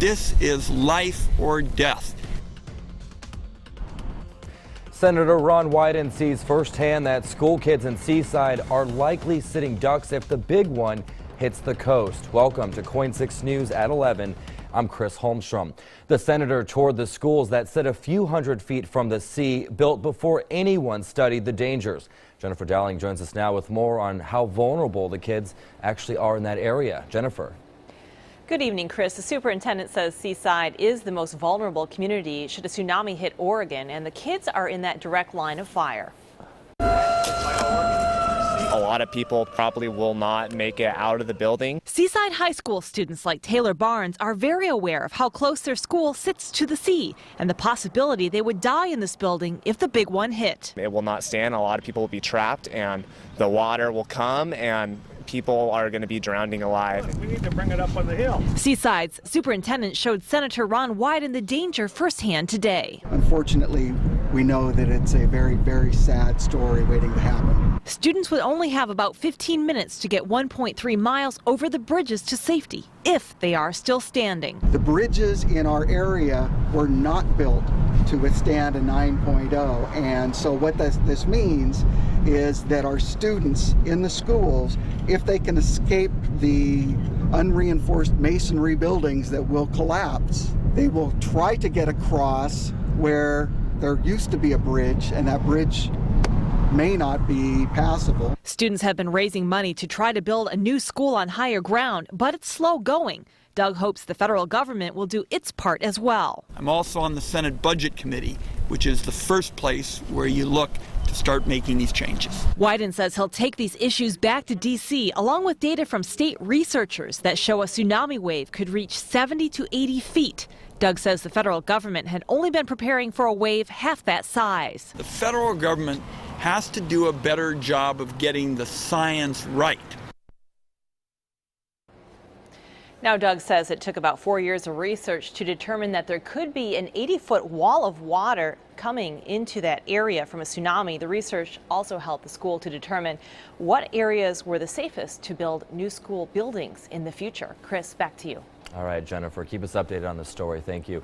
This is life or death. Senator Ron Wyden sees firsthand that school kids in Seaside are likely sitting ducks if the big one hits the coast. Welcome to KOIN 6 News at 11. I'm Chris Holmstrom. The senator toured the schools that sit a few hundred feet from the sea, built before anyone studied the dangers. Jennifer Dowling joins us now with more on how vulnerable the kids actually are in that area. Jennifer. Good evening, Chris. The superintendent says Seaside is the most vulnerable community should a tsunami hit Oregon, and the kids are in that direct line of fire. A lot of people probably will not make it out of the building. Seaside High School students like Taylor Barnes are very aware of how close their school sits to the sea and the possibility they would die in this building if the big one hit. It will not stand. A lot of people will be trapped, and the water will come, and people are going to be drowning alive. We need to bring it up on the hill. Seaside's superintendent showed Senator Ron Wyden the danger firsthand today. Unfortunately, we know that it's a very, very sad story waiting to happen. Students would only have about 15 minutes to get 1.3 miles over the bridges to safety, if they are still standing. The bridges in our area were not built to withstand a 9.0, and so what this means is that our students in the schools, if they can escape the unreinforced masonry buildings that will collapse, they will try to get across where there used to be a bridge, and that bridge may not be passable. Students have been raising money to try to build a new school on higher ground, but it's slow going. Doug hopes the federal government will do its part as well. I'm also on the Senate Budget Committee, which is the first place where you look to start making these changes. Wyden says he'll take these issues back to D.C. along with data from state researchers that show a tsunami wave could reach 70 to 80 feet. Doug says the federal government had only been preparing for a wave half that size. The federal government has to do a better job of getting the science right. Now, Doug says it took about 4 years of research to determine that there could be an 80-foot wall of water coming into that area from a tsunami. The research also helped the school to determine what areas were the safest to build new school buildings in the future. Chris, back to you. All right, Jennifer, keep us updated on this story. Thank you.